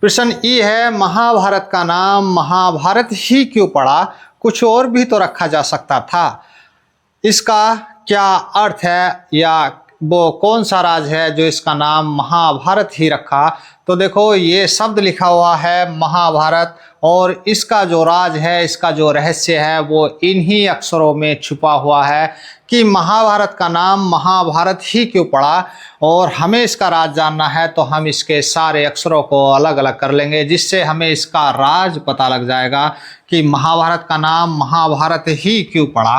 प्रश्न ई है, महाभारत का नाम महाभारत ही क्यों पड़ा? कुछ और भी तो रखा जा सकता था। इसका क्या अर्थ है या वो कौन सा राज है जो इसका नाम महाभारत ही रखा? तो देखो ये शब्द लिखा हुआ है महाभारत, और इसका जो राज है, इसका जो रहस्य है वो इन्हीं अक्षरों में छुपा हुआ है कि महाभारत का नाम महाभारत ही क्यों पड़ा। और हमें इसका राज जानना है तो हम इसके सारे अक्षरों को अलग अलग कर लेंगे, जिससे हमें इसका राज पता लग जाएगा कि महाभारत का नाम महाभारत ही क्यों पड़ा।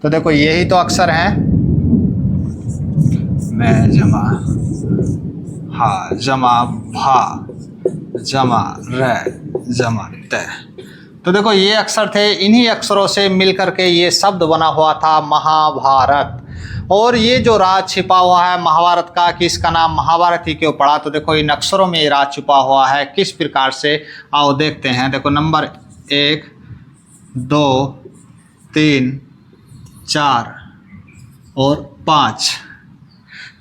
तो देखो यही तो अक्षर हैं, मैं जमा हा जमा भा जमा र जमा त। तो देखो ये अक्षर थे, इन्हीं अक्षरों से मिलकर के ये शब्द बना हुआ था महाभारत। और ये जो राज छिपा हुआ है महाभारत का कि इसका नाम महाभारत ही क्यों पड़ा, तो देखो इन अक्षरों में ये राज छुपा हुआ है। किस प्रकार से, आओ देखते हैं। देखो नंबर 1 2 3 4 और 5,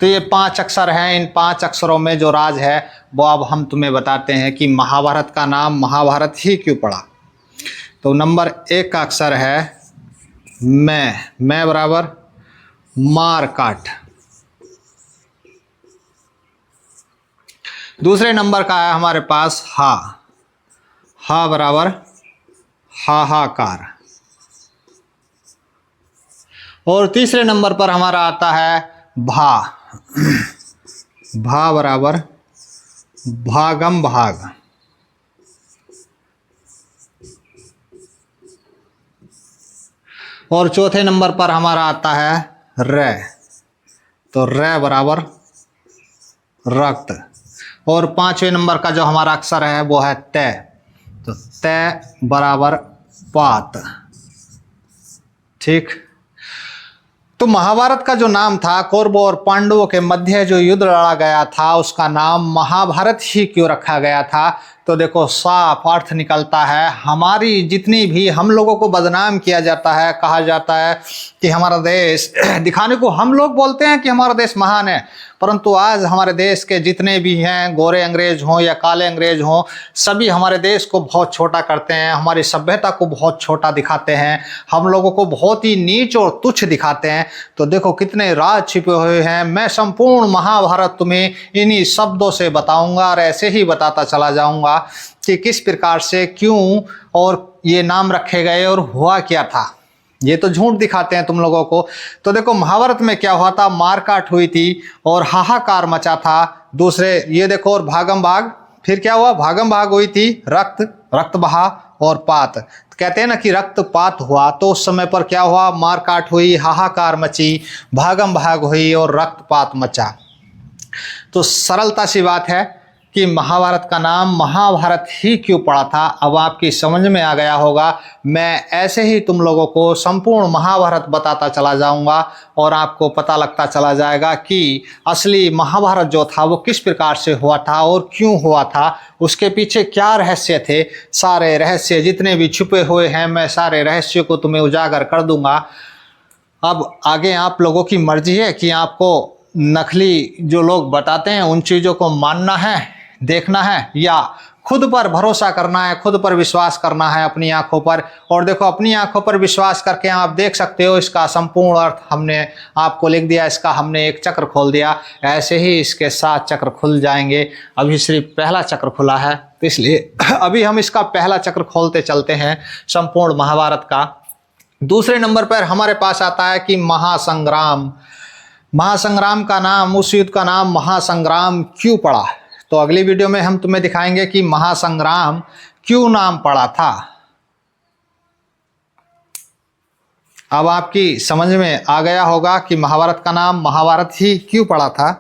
तो ये 5 अक्षर हैं। इन 5 अक्षरों में जो राज है वो अब हम तुम्हें बताते हैं कि महाभारत का नाम महाभारत ही क्यों पड़ा। तो नंबर 1 का अक्षर है मैं बराबर मार काट। दूसरे नंबर का है हमारे पास हा बराबर हाहाकार। और तीसरे नंबर पर हमारा आता है भा बराबर भागम भाग। और चौथे नंबर पर हमारा आता है र, तो र बराबर रक्त। और 5वें नंबर का जो हमारा अक्षर है वो है त, तो त बराबर पात। ठीक। तो महाभारत का जो नाम था, कौरवों और पांडवों के मध्य जो युद्ध लड़ा गया था, उसका नाम महाभारत ही क्यों रखा गया था? तो देखो साफ अर्थ निकलता है, हमारी जितनी भी हम लोगों को बदनाम किया जाता है, कहा जाता है कि हमारा देश दिखाने को हम लोग बोलते हैं कि हमारा देश महान है, परंतु आज हमारे देश के जितने भी हैं, गोरे अंग्रेज हों या काले अंग्रेज हों, सभी हमारे देश को बहुत छोटा करते हैं, हमारी सभ्यता को बहुत छोटा दिखाते हैं, हम लोगों को बहुत ही नीच और तुच्छ दिखाते हैं। तो देखो कितने राज छिपे हुए हैं। मैं संपूर्ण महाभारत तुम्हें इन्हीं शब्दों से बताऊंगा और ऐसे ही बताता चला जाऊंगा कि किस प्रकार से, क्यों और ये नाम रखे गए और हुआ क्या था। ये तो झूठ दिखाते हैं तुम लोगों को। तो देखो महाभारत में क्या हुआ था, मारकाट हुई थी और हाहाकार मचा था। दूसरे ये देखो, और भागम भाग, फिर क्या हुआ, भागम भाग हुई थी, रक्त बहा और पात। कहते हैं ना कि रक्तपात हुआ, तो उस समय पर क्या हुआ, मारकाट हुई, हाहाकार मची, भागम भाग हुई और रक्तपात मचा। तो सरलता सी बात है कि महाभारत का नाम महाभारत ही क्यों पड़ा था, अब आपकी समझ में आ गया होगा। मैं ऐसे ही तुम लोगों को संपूर्ण महाभारत बताता चला जाऊंगा और आपको पता लगता चला जाएगा कि असली महाभारत जो था वो किस प्रकार से हुआ था और क्यों हुआ था, उसके पीछे क्या रहस्य थे। सारे रहस्य जितने भी छुपे हुए हैं, मैं सारे रहस्यों को तुम्हें उजागर कर दूंगा। अब आगे आप लोगों की मर्जी है कि आपको नकली जो लोग बताते हैं उन चीज़ों को मानना है, देखना है, या खुद पर भरोसा करना है, खुद पर विश्वास करना है अपनी आंखों पर। और देखो अपनी आंखों पर विश्वास करके आप देख सकते हो, इसका संपूर्ण अर्थ हमने आपको लिख दिया, इसका हमने एक चक्र खोल दिया। ऐसे ही इसके 7 चक्र खुल जाएंगे। अभी सिर्फ पहला चक्र खुला है, तो इसलिए अभी हम इसका पहला चक्र खोलते चलते हैं संपूर्ण महाभारत का। दूसरे नंबर पर हमारे पास आता है कि महासंग्राम। महासंग्राम का नाम, उस युद्ध का नाम महासंग्राम क्यों पड़ा? तो अगली वीडियो में हम तुम्हें दिखाएंगे कि महासंग्राम क्यों नाम पड़ा था। अब आपकी समझ में आ गया होगा कि महाभारत का नाम महाभारत ही क्यों पड़ा था।